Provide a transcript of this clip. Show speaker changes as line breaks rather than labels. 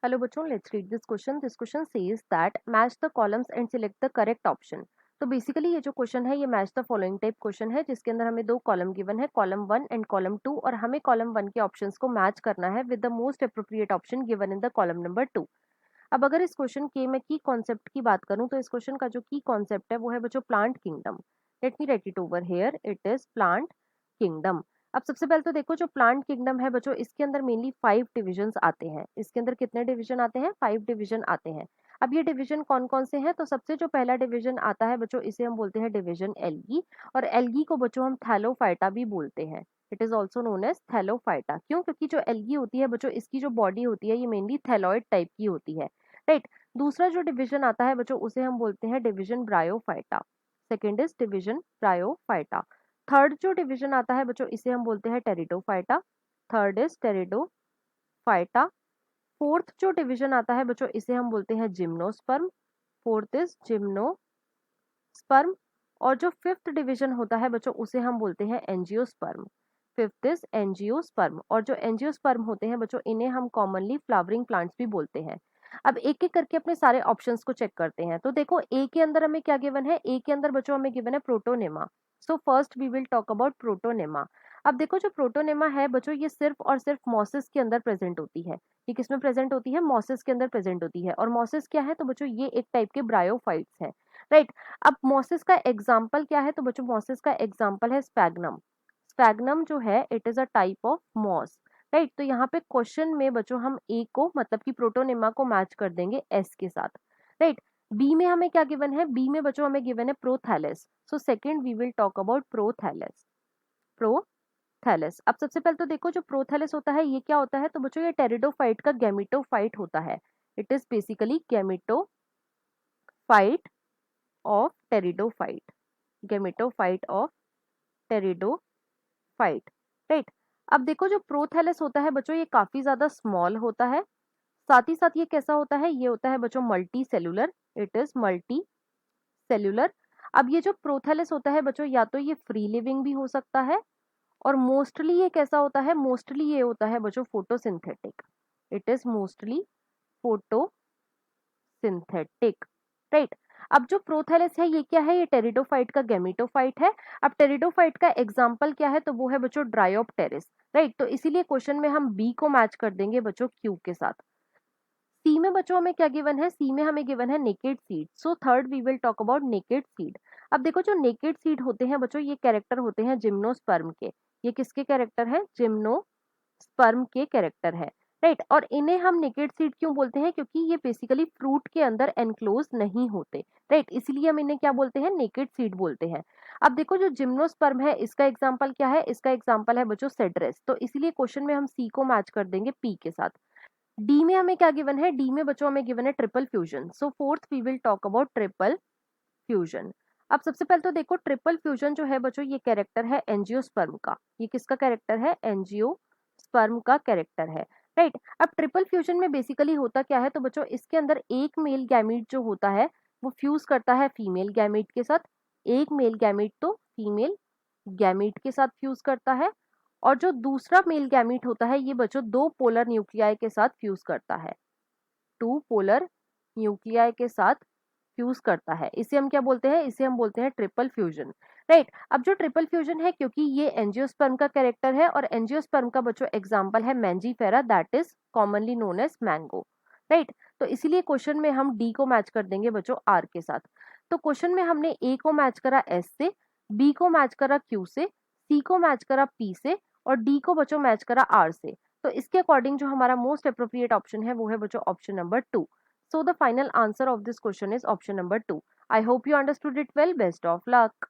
Hello बच्चों, let's read this question. This question says that match the columns and select the correct option. तो basically ये जो question है ये match the following type question है जिसके अंदर हमें दो कॉलम गिवन है, कॉलम 1 एंड कॉलम 2, और हमें कॉलम 1 के ऑप्शंस को मैच करना है with the most appropriate option given in the column number 2. अब अगर इस क्वेश्चन के मैं की कॉन्सेप्ट की बात करूं तो इस क्वेश्चन का जो की कॉन्सेप्ट है वो है बच्चों plant kingdom. Let me right it over here, it is plant kingdom. अब सबसे पहले तो देखो जो प्लांट किंगडम है बच्चों इसके अंदर मेनली 5 डिविजन्स आते हैं. इसके अंदर कितने डिवीजन आते हैं? 5 डिवीजन आते हैं. अब ये डिवीजन कौन कौन से हैं? तो सबसे जो पहला डिवीजन आता है बच्चों इसे हम बोलते हैं डिवीजन एल्गी, और एल्गी को बच्चों हम थैलोफाइटा भी बोलते हैं. It is also known as thallophyta. क्यों? क्योंकि जो एल्गी होती है बच्चों इसकी जो बॉडी होती है ये मेनली थैलॉइड टाइप की होती है. राइट. दूसरा जो डिवीजन आता है बच्चों उसे हम बोलते हैं division bryophyta. Second is division bryophyta. Third जो डिवीजन आता है बच्चों इसे हम बोलते हैं pteridophyta. Third is pteridophyta. Fourth जो डिवीजन आता है बच्चों इसे हम बोलते हैं जिम्नोस्पर्म. Fourth is gymnosperm. और जो फिफ्थ डिवीजन होता है बच्चों उसे हम बोलते हैं एंजियोस्पर्म. Fifth is angiosperm. और जो एंजियोस्पर्म होते हैं बच्चों इन्हें हम कॉमनली फ्लावरिंग प्लांट्स भी बोलते हैं. अब एक एक करके अपने सारे ऑप्शंस को चेक करते हैं. तो देखो ए के अंदर हमें क्या गिवन है? ए के अंदर बच्चों हमें गिवन है protonema. So first we will talk about protonema. अब देखो जो प्रोटोनेमा है बच्चों ये सिर्फ और सिर्फ मॉसिस के अंदर प्रेजेंट होती है. ये किसमें प्रेजेंट होती है? मॉसिस के अंदर प्रेजेंट होती है. और मॉसिस क्या है? तो बच्चों ये एक टाइप के ब्रायोफाइट्स हैं. राइट. अब मॉसिस का एग्जाम्पल क्या है? तो बच्चों मॉसिस का एग्जाम्पल है स्पैग्नम. स्पैग्नम जो है it is a type of moss. Right. तो यहाँ पे क्वेश्चन में बच्चों हम ए को मतलब कि प्रोटोनेमा को मैच कर देंगे एस के साथ. राइट. बी में हमें क्या गिवन है? बी में बच्चों हमें गिवन है prothallus. So second we will talk about prothallus. Prothallus. अब सबसे पहले तो देखो जो प्रोथैलेस होता है ये क्या होता है? तो बच्चों ये टेरिडोफाइट का गैमेटोफाइट होता है. It is basically gametophyte of pteridophyte. Gametophyte of pteridophyte. Right. अब देखो जो प्रोथैलेस होता है बच्चों ये काफी ज्यादा स्मॉल होता है. साथ ही साथ ये कैसा होता है? ये होता है बच्चों multi cellular. It is multi cellular. अब ये जो प्रोथैलेस होता है बच्चों या तो ये फ्री लिविंग भी हो सकता है, और मोस्टली ये कैसा होता है? मोस्टली ये होता है बच्चों photosynthetic. It is mostly photosynthetic. Right. अब जो प्रोथैलेस है ये क्या है? ये टेरिडोफाइट का गैमेटोफाइट है. अब टेरिडोफाइट का एग्जाम्पल क्या है? तो वो है बच्चों ड्रायोप्टेरिस. राइट. तो इसीलिए क्वेश्चन में हम बी को मैच कर देंगे बच्चों क्यू के साथ. सी में बच्चों हमें क्या गिवन है? सी में हमें गिवन है naked seed. So third we will talk about naked seed. अब देखो जो नेकेड सीड होते हैं बच्चों ये कैरेक्टर होते हैं जिम्नोस्पर्म के. ये किसके कैरेक्टर है? जिम्नोस्पर्म के कैरेक्टर है. राइट. और इन्हें हम नेकेड सीड क्यों बोलते हैं? क्योंकि ये बेसिकली फ्रूट के अंदर एनक्लोज नहीं होते. राइट. इसीलिए हम इन्हें क्या बोलते हैं? नेकेड सीड बोलते हैं. अब देखो जो जिम्नोस्पर्म है इसका एग्जाम्पल क्या है? इसका एग्जाम्पल है बच्चों सेड्रेस. तो इसीलिए क्वेश्चन में हम सी को मैच कर देंगे पी के साथ. डी में हमें क्या गिवन है? डी में बच्चों हमें गिवन है triple fusion. So fourth we will talk about triple fusion. अब सबसे पहले तो देखो ट्रिपल फ्यूजन जो है बच्चों ये कैरेक्टर है एंजियोस्पर्म का. ये किसका कैरेक्टर है? एंजियोस्पर्म का कैरेक्टर है. राइट. अब ट्रिपल फ्यूजन में बेसिकली होता क्या है? तो बच्चों इसके अंदर एक मेल गैमीट जो होता है वो फ्यूज करता है फीमेल गैमीट के साथ. एक मेल गैमीट तो फीमेल गैमीट के साथ फ्यूज करता है, और जो दूसरा मेल गैमीट होता है ये बच्चों दो पोलर न्यूक्लियाई के साथ फ्यूज करता है. टू पोलर न्यूक्लियाई के साथ फ्यूज करता है. इसे हम क्या बोलते हैं? इसे हम बोलते हैं ट्रिपल फ्यूजन. राइट. अब जो ट्रिपल फ्यूजन है क्योंकि ये एंजियोस्पर्म का कैरेक्टर है, और एंजियोस्पर्म का बच्चों एग्जांपल है mangifera that is commonly known as mango. Right. तो इसीलिए क्वेश्चन में हम डी को मैच कर देंगे बच्चों आर के साथ. तो क्वेश्चन में हमने ए को मैच करा एस से, बी को मैच करा क्यू से, सी को मैच करा पी से, और डी को बच्चों मैच करा आर से. तो इसके अकॉर्डिंग जो हमारा मोस्ट अप्रोप्रिएट ऑप्शन है वो है बच्चों option number 2. So the final answer of this question is option number 2. I hope you understood it well. Best of luck.